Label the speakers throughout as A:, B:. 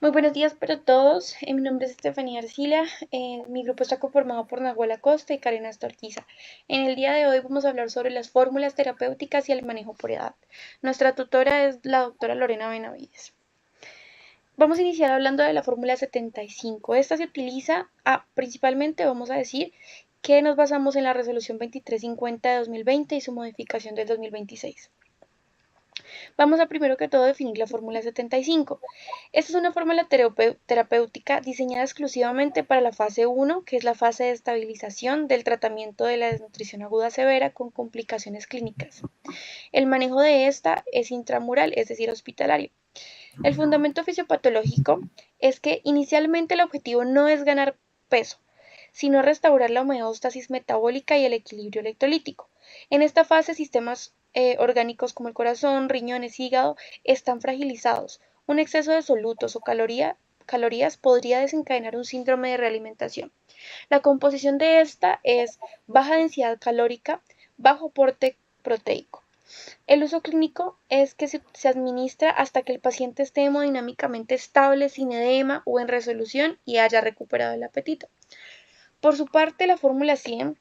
A: Muy buenos días para todos. Mi nombre es Estefanía Arcila. Mi grupo está conformado por Nahuel Acosta y Karen Astorquiza. En el día de hoy vamos a hablar sobre las fórmulas terapéuticas y el manejo por edad. Nuestra tutora es la doctora Lorena Benavides. Vamos a iniciar hablando de la fórmula 75. Esta se utiliza principalmente, vamos a decir, que nos basamos en la resolución 2350 de 2020 y su modificación del 2026. Vamos a primero que todo definir la fórmula 75. Esta es una fórmula terapéutica diseñada exclusivamente para la fase 1, que es la fase de estabilización del tratamiento de la desnutrición aguda severa con complicaciones clínicas. El manejo de esta es intramural, es decir, hospitalario. El fundamento fisiopatológico es que inicialmente el objetivo no es ganar peso, sino restaurar la homeostasis metabólica y el equilibrio electrolítico. En esta fase, sistemas orgánicos como el corazón, riñones, hígado están fragilizados. Un exceso de solutos o calorías podría desencadenar un síndrome de realimentación. La composición de esta es baja densidad calórica, bajo aporte proteico. El uso clínico es que se administra hasta que el paciente esté hemodinámicamente estable, sin edema o en resolución y haya recuperado el apetito. Por su parte, la fórmula 100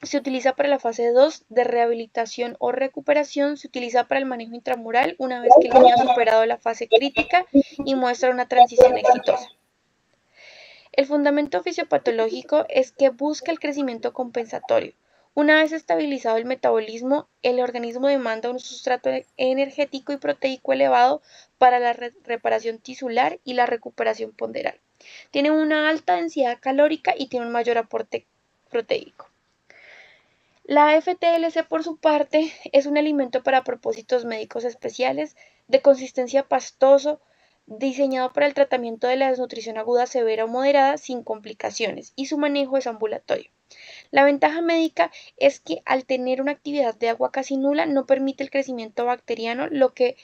A: se utiliza para la fase 2 de rehabilitación o recuperación, se utiliza para el manejo intramural una vez que el niño ha superado la fase crítica y muestra una transición exitosa. El fundamento fisiopatológico es que busca el crecimiento compensatorio. Una vez estabilizado el metabolismo, el organismo demanda un sustrato energético y proteico elevado para la reparación tisular y la recuperación ponderal. Tiene una alta densidad calórica y tiene un mayor aporte proteico. La FTLC, por su parte, es un alimento para propósitos médicos especiales de consistencia pastoso, diseñado para el tratamiento de la desnutrición aguda severa o moderada sin complicaciones, y su manejo es ambulatorio. La ventaja médica es que al tener una actividad de agua casi nula no permite el crecimiento bacteriano, lo que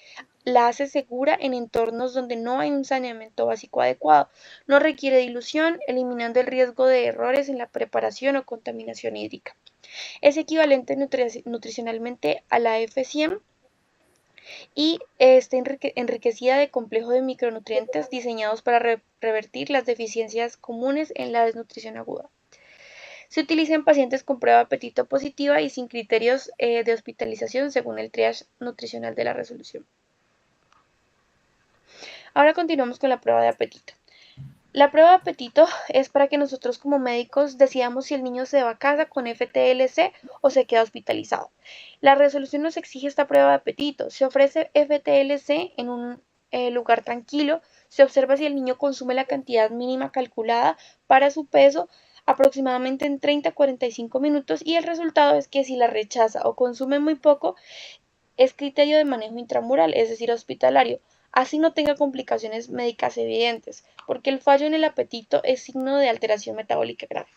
A: la hace segura en entornos donde no hay un saneamiento básico adecuado. No requiere dilución, eliminando el riesgo de errores en la preparación o contaminación hídrica. Es equivalente nutricionalmente a la F100 y está enriquecida de complejo de micronutrientes diseñados para revertir las deficiencias comunes en la desnutrición aguda. Se utiliza en pacientes con prueba de apetito positiva y sin criterios de hospitalización según el triage nutricional de la resolución. Ahora continuamos con la prueba de apetito. La prueba de apetito es para que nosotros como médicos decidamos si el niño se va a casa con FTLC o se queda hospitalizado. La resolución nos exige esta prueba de apetito. Se ofrece FTLC en un lugar tranquilo. Se observa si el niño consume la cantidad mínima calculada para su peso aproximadamente en 30 a 45 minutos y el resultado es que si la rechaza o consume muy poco, es criterio de manejo intramural, es decir, hospitalario, así no tenga complicaciones médicas evidentes, porque el fallo en el apetito es signo de alteración metabólica grave.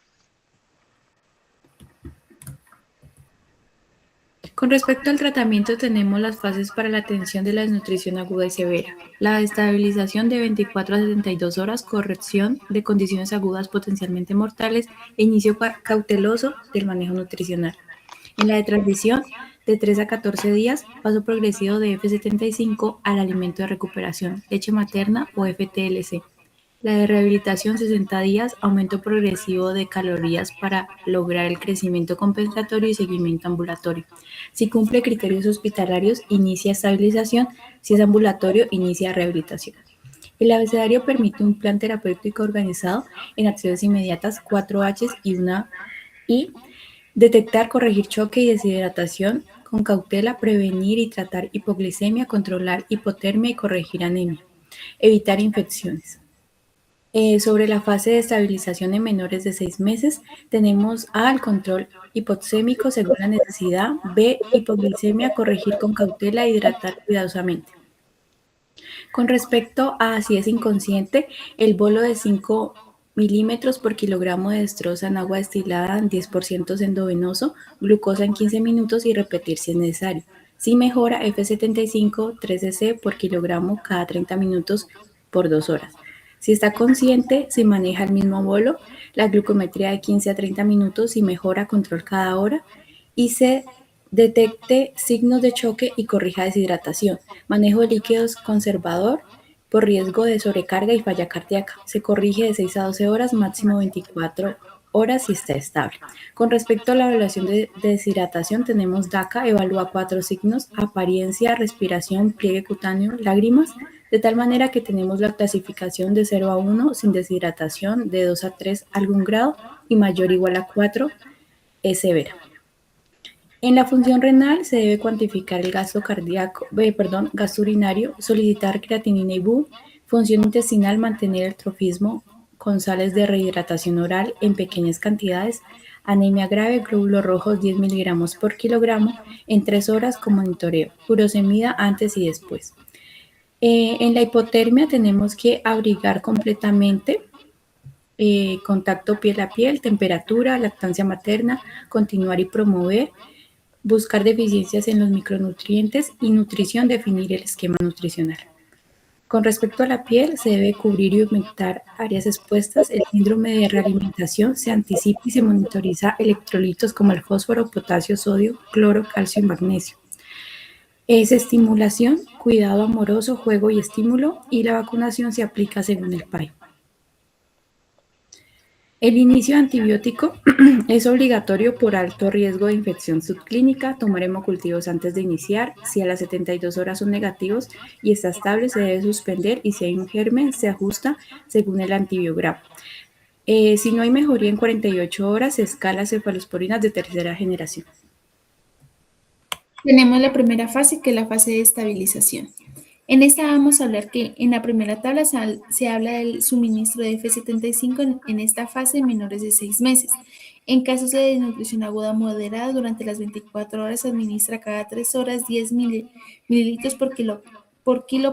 B: Con respecto al tratamiento, tenemos las fases para la atención de la desnutrición aguda y severa. La estabilización de 24 a 72 horas, corrección de condiciones agudas potencialmente mortales e inicio cauteloso del manejo nutricional. En la de transición, de 3 a 14 días, paso progresivo de F75 al alimento de recuperación, leche materna o FTLC. La de rehabilitación, 60 días, aumento progresivo de calorías para lograr el crecimiento compensatorio y seguimiento ambulatorio. Si cumple criterios hospitalarios, inicia estabilización. Si es ambulatorio, inicia rehabilitación. El abecedario permite un plan terapéutico organizado en acciones inmediatas, 4 H's y una I. Detectar, corregir choque y deshidratación con cautela, prevenir y tratar hipoglicemia, controlar hipotermia y corregir anemia. Evitar infecciones. Sobre la fase de estabilización en menores de 6 meses, tenemos A, el control hipoxémico según la necesidad, B, hipoglicemia, corregir con cautela e hidratar cuidadosamente. Con respecto a si es inconsciente, el bolo de 5 milímetros por kilogramo de destroza en agua destilada en 10% endovenoso, glucosa en 15 minutos y repetir si es necesario. Si mejora, F75, 3 cc por kilogramo cada 30 minutos por 2 horas. Si está consciente, se maneja el mismo bolo, la glucometría de 15 a 30 minutos y mejora control cada hora y se detecte signos de choque y corrija deshidratación. Manejo de líquidos conservador por riesgo de sobrecarga y falla cardíaca. Se corrige de 6 a 12 horas, máximo 24 horas si está estable. Con respecto a la evaluación de deshidratación, tenemos DACA, evalúa 4 signos: apariencia, respiración, pliegue cutáneo, lágrimas, de tal manera que tenemos la clasificación de 0 a 1 sin deshidratación, de 2 a 3 algún grado y mayor o igual a 4 es severa. En la función renal se debe cuantificar el gasto gasto urinario, solicitar creatinina y BU, función intestinal, mantener el trofismo con sales de rehidratación oral en pequeñas cantidades, anemia grave, glóbulos rojos 10 miligramos por kilogramo en 3 horas con monitoreo, furosemida antes y después. En la hipotermia tenemos que abrigar completamente, contacto piel a piel, temperatura, lactancia materna, continuar y promover, buscar deficiencias en los micronutrientes y nutrición, definir el esquema nutricional. Con respecto a la piel, se debe cubrir y humectar áreas expuestas. El síndrome de realimentación se anticipa y se monitoriza electrolitos como el fósforo, potasio, sodio, cloro, calcio y magnesio. Es estimulación, cuidado amoroso, juego y estímulo, y la vacunación se aplica según el PAI. El inicio de antibiótico es obligatorio por alto riesgo de infección subclínica. Tomar hemocultivos antes de iniciar. Si a las 72 horas son negativos y está estable, se debe suspender, y si hay un germen, se ajusta según el antibiograma. Si no hay mejoría en 48 horas, se escala cefalosporinas de tercera generación.
C: Tenemos la primera fase, que es la fase de estabilización. En esta vamos a hablar que en la primera tabla se habla del suministro de F75 en esta fase menores de 6 meses. En casos de desnutrición aguda moderada, durante las 24 horas se administra cada 3 horas 10 mililitros por kilo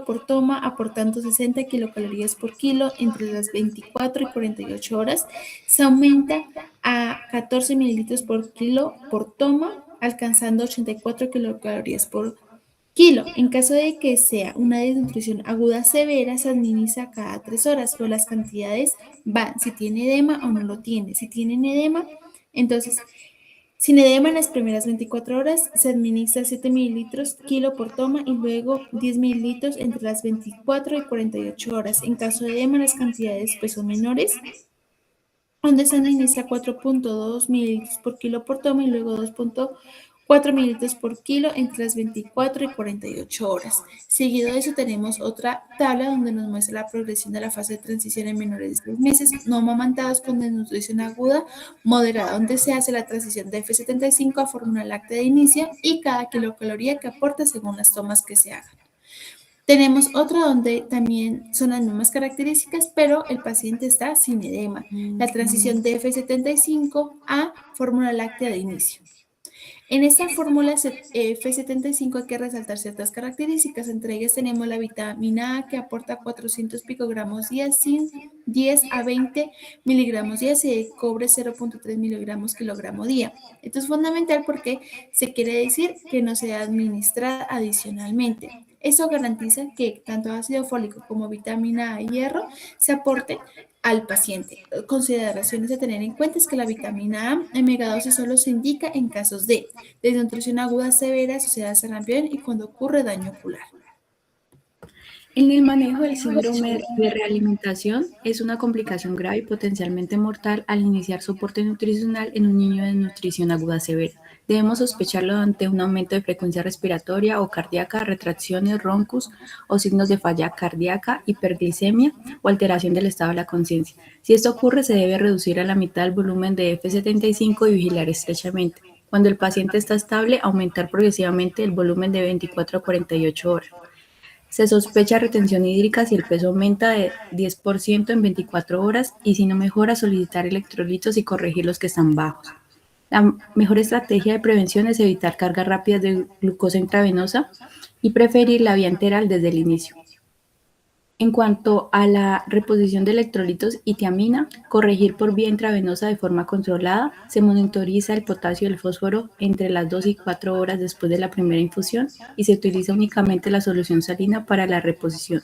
C: por toma, aportando 60 kilocalorías por kilo. Entre las 24 y 48 horas se aumenta a 14 mililitros por kilo por toma, alcanzando 84 kilocalorías por kilo. En caso de que sea una desnutrición aguda severa, se administra cada 3 horas, pero las cantidades van si tiene edema o no lo tiene. Si tienen edema, entonces, sin edema en las primeras 24 horas, se administra 7 mililitros kilo por toma y luego 10 mililitros entre las 24 y 48 horas. En caso de edema, las cantidades pues son menores, donde se administra 4.2 mililitros por kilo por toma y luego 2.4 mililitros por kilo entre las 24 y 48 horas. Seguido de eso tenemos otra tabla donde nos muestra la progresión de la fase de transición en menores de 6 meses no amamantados con desnutrición aguda moderada, donde se hace la transición de F75 a fórmula láctea de inicio y cada kilocaloría que aporta según las tomas que se hagan. Tenemos otra donde también son las mismas características, pero el paciente está sin edema. La transición de F75 a fórmula láctea de inicio. En esta fórmula F75 hay que resaltar ciertas características. Entre ellas tenemos la vitamina A, que aporta 400 picogramos día, zinc 10 a 20 miligramos día, y cobre 0.3 miligramos kilogramo día. Esto es fundamental porque se quiere decir que no se administra adicionalmente. Eso garantiza que tanto ácido fólico como vitamina A y hierro se aporten al paciente. Consideraciones a tener en cuenta es que la vitamina A en megadosis solo se indica en casos de desnutrición aguda severa asociada a sarampión y cuando ocurre daño ocular.
B: En el manejo del síndrome de realimentación, es una complicación grave y potencialmente mortal al iniciar soporte nutricional en un niño de desnutrición aguda severa. Debemos sospecharlo ante un aumento de frecuencia respiratoria o cardíaca, retracciones, roncus o signos de falla cardíaca, hiperglicemia o alteración del estado de la conciencia. Si esto ocurre, se debe reducir a la mitad el volumen de F75 y vigilar estrechamente. Cuando el paciente está estable, aumentar progresivamente el volumen de 24 a 48 horas. Se sospecha retención hídrica si el peso aumenta de 10% en 24 horas, y si no mejora, solicitar electrolitos y corregir los que están bajos. La mejor estrategia de prevención es evitar cargas rápidas de glucosa intravenosa y preferir la vía enteral desde el inicio. En cuanto a la reposición de electrolitos y tiamina, corregir por vía intravenosa de forma controlada. Se monitoriza el potasio y el fósforo entre las 2 y 4 horas después de la primera infusión y se utiliza únicamente la solución salina para la reposición.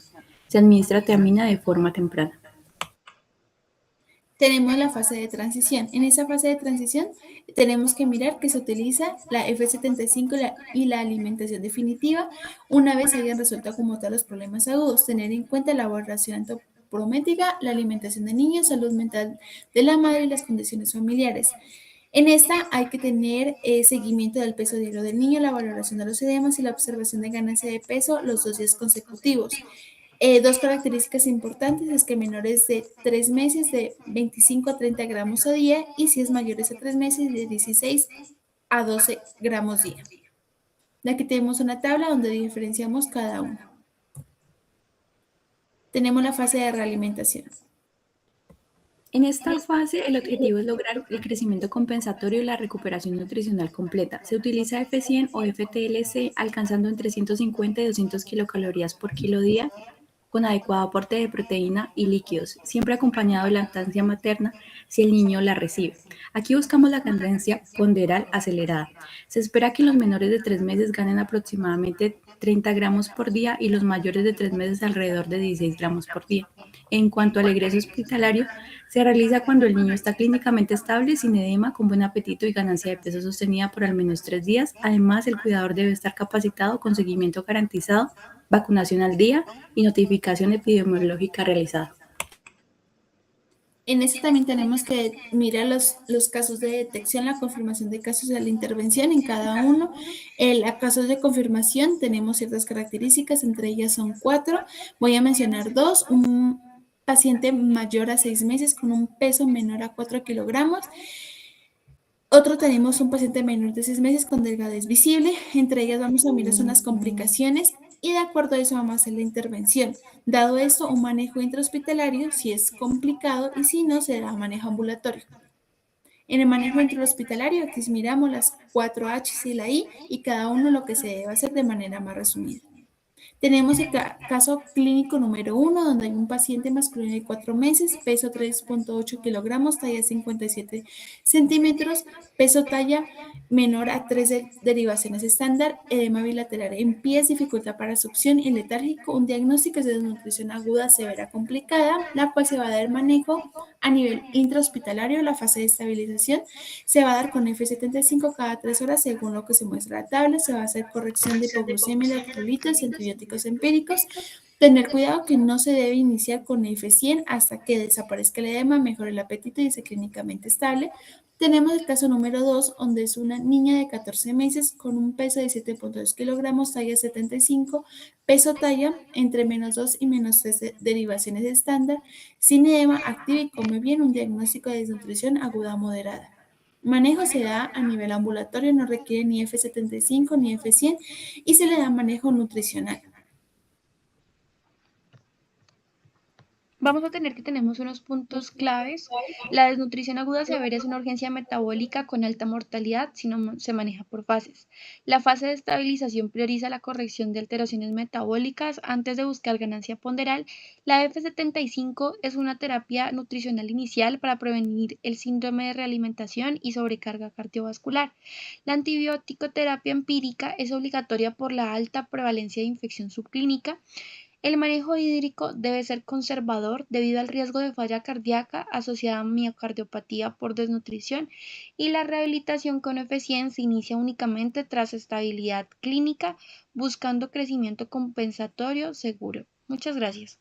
B: Se administra tiamina de forma temprana.
C: tenemos la fase de transición. En esa fase de transición tenemos que mirar que se utiliza la F75 y la alimentación definitiva una vez hayan resuelto como tal los problemas agudos. Tener en cuenta la valoración antropométrica, la alimentación de niños, salud mental de la madre y las condiciones familiares. En esta hay que tener seguimiento del peso diario del niño, la valoración de los edemas y la observación de ganancia de peso los 2 días consecutivos. Dos características importantes es que menores de 3 meses de 25 a 30 gramos a día y si es mayores a 3 meses de 16 a 12 gramos día. Aquí tenemos una tabla donde diferenciamos cada uno. Tenemos la fase de realimentación.
B: En esta fase, el objetivo es lograr el crecimiento compensatorio y la recuperación nutricional completa. Se utiliza F100 o FTLC, alcanzando entre 150 y 200 kilocalorías por kilo día, con adecuado aporte de proteína y líquidos, siempre acompañado de lactancia materna si el niño la recibe. Aquí buscamos la ganancia ponderal acelerada. Se espera que los menores de 3 meses ganen aproximadamente 30 gramos por día y los mayores de 3 meses alrededor de 16 gramos por día. En cuanto al egreso hospitalario, se realiza cuando el niño está clínicamente estable, sin edema, con buen apetito y ganancia de peso sostenida por al menos 3 días. Además, el cuidador debe estar capacitado con seguimiento garantizado, vacunación al día y notificación epidemiológica realizada.
C: En este también tenemos que mirar los casos de detección, la confirmación de casos de la intervención en cada uno. Los casos de confirmación tenemos ciertas características, entre ellas son 4. Voy a mencionar 2. Un paciente mayor a 6 meses con un peso menor a 4 kilogramos. Otro tenemos un paciente menor de 6 meses con delgadez visible. Entre ellas vamos a mirar son las complicaciones y de acuerdo a eso vamos a hacer la intervención. Dado esto, un manejo intrahospitalario si es complicado y si no, se da manejo ambulatorio. En el manejo intrahospitalario, aquí miramos las 4 H y la I y cada uno lo que se debe hacer de manera más resumida. Tenemos el caso clínico número 1, donde hay un paciente masculino de 4 meses, peso 3.8 kilogramos, talla 57 centímetros, peso talla menor a 3 derivaciones estándar, edema bilateral en pies, dificultad para succión y letárgico, un diagnóstico de desnutrición aguda severa complicada, la cual se va a dar manejo a nivel intrahospitalario. La fase de estabilización se va a dar con F75 cada 3 horas según lo que se muestra en la tabla. Se va a hacer corrección de hipoglucemia, electrolitos y antibióticos empíricos. Tener cuidado que no se debe iniciar con F100 hasta que desaparezca el edema, mejore el apetito y esté clínicamente estable. Tenemos el caso número 2, donde es una niña de 14 meses con un peso de 7.2 kilogramos, talla 75, peso talla entre menos 2 y menos 3 derivaciones estándar, sin edema, activa y come bien, un diagnóstico de desnutrición aguda moderada. Manejo se da a nivel ambulatorio, no requiere ni F75 ni F100 y se le da manejo nutricional.
A: Vamos a tener que tenemos unos puntos claves. La desnutrición aguda severa es una urgencia metabólica con alta mortalidad si no se maneja por fases. La fase de estabilización prioriza la corrección de alteraciones metabólicas antes de buscar ganancia ponderal. La F75 es una terapia nutricional inicial para prevenir el síndrome de realimentación y sobrecarga cardiovascular. La antibiótico terapia empírica es obligatoria por la alta prevalencia de infección subclínica. El manejo hídrico debe ser conservador debido al riesgo de falla cardíaca asociada a miocardiopatía por desnutrición y la rehabilitación con F100 se inicia únicamente tras estabilidad clínica buscando crecimiento compensatorio seguro. Muchas gracias.